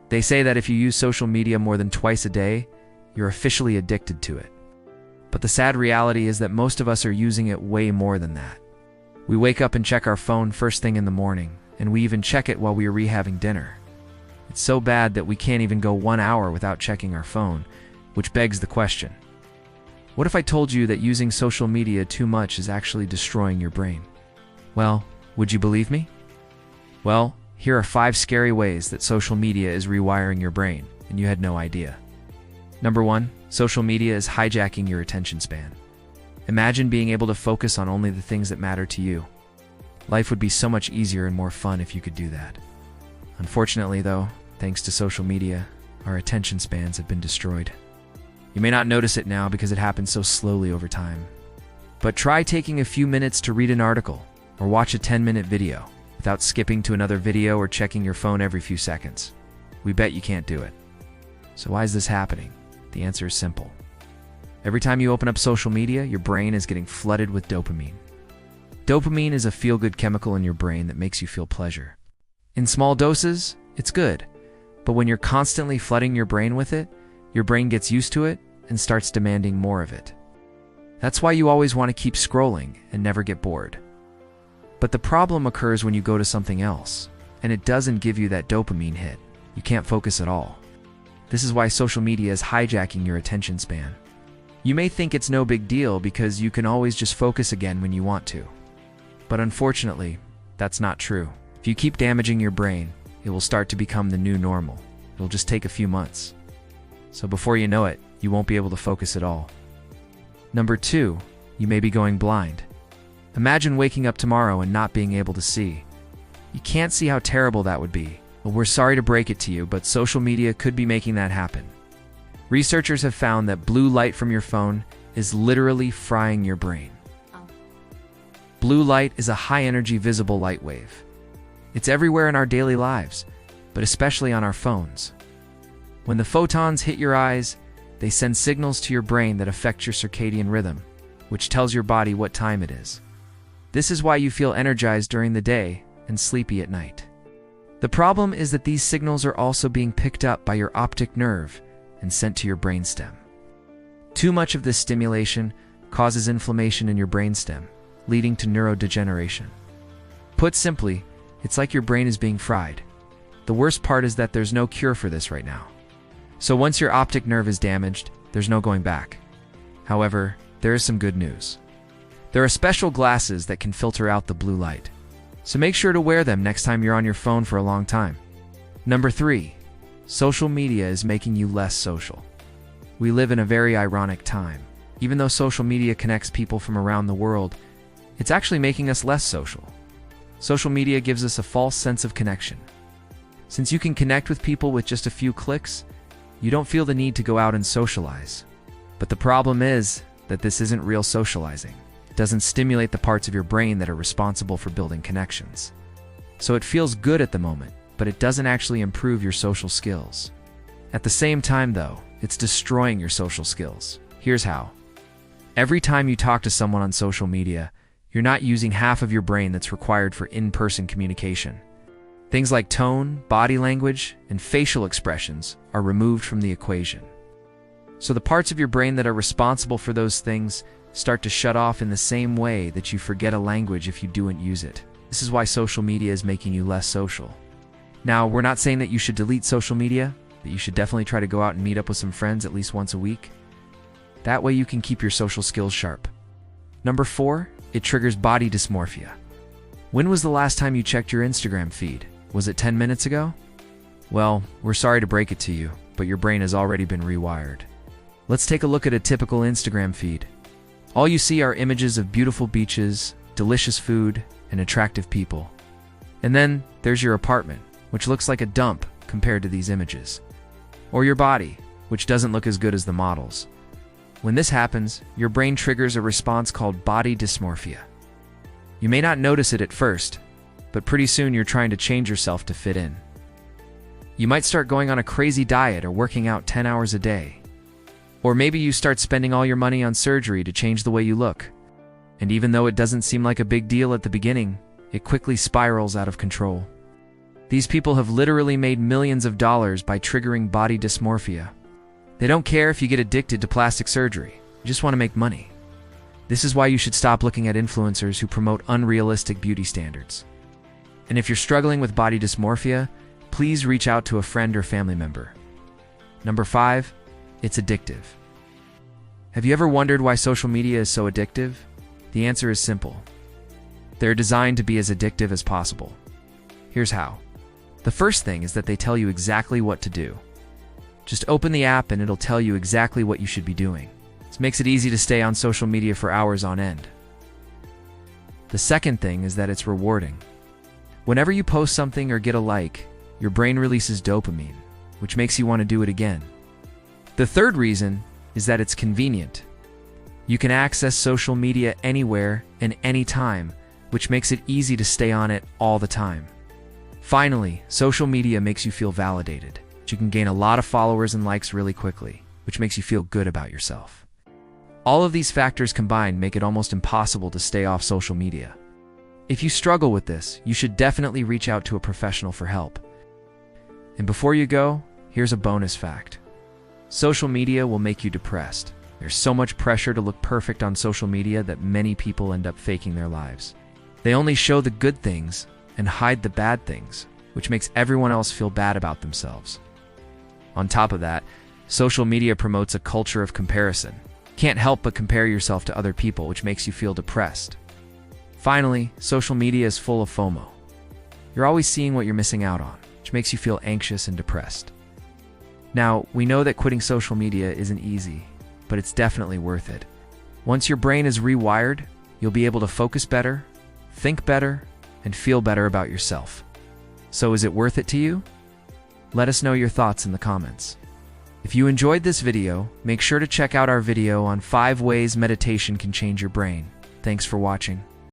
They say that if you use social media more than twice a day, you're officially addicted to it. But the sad reality is that most of us are using it way more than that. We wake up and check our phone first thing in the morning, and we even check it while we are rehaving dinner. It's so bad that we can't even go 1 hour without checking our phone, which begs the question, what if I told you that using social media too much is actually destroying your brain? Well, would you believe me? Well, here are 5 scary ways that social media is rewiring your brain, and you had no idea. Number 1, social media is hijacking your attention span. Imagine being able to focus on only the things that matter to you. Life would be so much easier and more fun if you could do that. Unfortunately, though, thanks to social media, our attention spans have been destroyed. You may not notice it now because it happens so slowly over time. But try taking a few minutes to read an article or watch a 10-minute video without skipping to another video or checking your phone every few seconds. We bet you can't do it. So why is this happening? The answer is simple. Every time you open up social media, your brain is getting flooded with dopamine. Dopamine is a feel-good chemical in your brain that makes you feel pleasure. In small doses, it's good, but when you're constantly flooding your brain with it, your brain gets used to it and starts demanding more of it. That's why you always want to keep scrolling and never get bored. But the problem occurs when you go to something else, and it doesn't give you that dopamine hit. You can't focus at all. This is why social media is hijacking your attention span. You may think it's no big deal because you can always just focus again when you want to. But unfortunately, that's not true. If you keep damaging your brain, it will start to become the new normal. It'll just take a few months. So before you know it, you won't be able to focus at all. Number 2, you may be going blind. Imagine waking up tomorrow and not being able to see. You can't see how terrible that would be. Well, we're sorry to break it to you, but social media could be making that happen. Researchers have found that blue light from your phone is literally frying your brain. Blue light is a high-energy visible light wave. It's everywhere in our daily lives, but especially on our phones. When the photons hit your eyes, they send signals to your brain that affect your circadian rhythm, which tells your body what time it is. This is why you feel energized during the day and sleepy at night. The problem is that these signals are also being picked up by your optic nerve and sent to your brainstem. Too much of this stimulation causes inflammation in your brainstem, leading to neurodegeneration. Put simply, it's like your brain is being fried. The worst part is that there's no cure for this right now. So once your optic nerve is damaged, there's no going back. However, there is some good news. There are special glasses that can filter out the blue light. So make sure to wear them next time you're on your phone for a long time. Number 3, social media is making you less social. We live in a very ironic time. Even though social media connects people from around the world, it's actually making us less social. Social media gives us a false sense of connection. Since you can connect with people with just a few clicks, you don't feel the need to go out and socialize. But the problem is that this isn't real socializing. It doesn't stimulate the parts of your brain that are responsible for building connections. So it feels good at the moment, but it doesn't actually improve your social skills. At the same time, though, it's destroying your social skills. Here's how. Every time you talk to someone on social media, you're not using half of your brain that's required for in-person communication. Things like tone, body language, and facial expressions are removed from the equation. So the parts of your brain that are responsible for those things start to shut off in the same way that you forget a language if you don't use it. This is why social media is making you less social. Now, we're not saying that you should delete social media, but you should definitely try to go out and meet up with some friends at least once a week. That way you can keep your social skills sharp. Number 4, it triggers body dysmorphia. When was the last time you checked your Instagram feed? Was it 10 minutes ago? Well, we're sorry to break it to you, but your brain has already been rewired. Let's take a look at a typical Instagram feed. All you see are images of beautiful beaches, delicious food, and attractive people. And then there's your apartment, which looks like a dump compared to these images. Or your body, which doesn't look as good as the models. When this happens, your brain triggers a response called body dysmorphia. You may not notice it at first, but pretty soon you're trying to change yourself to fit in. You might start going on a crazy diet or working out 10 hours a day. Or maybe you start spending all your money on surgery to change the way you look. And even though it doesn't seem like a big deal at the beginning, it quickly spirals out of control. These people have literally made millions of dollars by triggering body dysmorphia. They don't care if you get addicted to plastic surgery. You just want to make money. This is why you should stop looking at influencers who promote unrealistic beauty standards. And if you're struggling with body dysmorphia, please reach out to a friend or family member. Number 5, it's addictive. Have you ever wondered why social media is so addictive? The answer is simple. They're designed to be as addictive as possible. Here's how. The first thing is that they tell you exactly what to do. Just open the app and it'll tell you exactly what you should be doing. This makes it easy to stay on social media for hours on end. The second thing is that it's rewarding. Whenever you post something or get a like, your brain releases dopamine, which makes you want to do it again. The third reason is that it's convenient. You can access social media anywhere and anytime, which makes it easy to stay on it all the time. Finally, social media makes you feel validated. You can gain a lot of followers and likes really quickly, which makes you feel good about yourself. All of these factors combined make it almost impossible to stay off social media. If you struggle with this, you should definitely reach out to a professional for help. And before you go, here's a bonus fact. Social media will make you depressed. There's so much pressure to look perfect on social media that many people end up faking their lives. They only show the good things and hide the bad things, which makes everyone else feel bad about themselves. On top of that, social media promotes a culture of comparison. Can't help but compare yourself to other people, which makes you feel depressed. Finally, social media is full of FOMO. You're always seeing what you're missing out on, which makes you feel anxious and depressed. Now, we know that quitting social media isn't easy, but it's definitely worth it. Once your brain is rewired, you'll be able to focus better, think better, and feel better about yourself. So is it worth it to you? Let us know your thoughts in the comments. If you enjoyed this video, make sure to check out our video on 5 ways meditation can change your brain. Thanks for watching.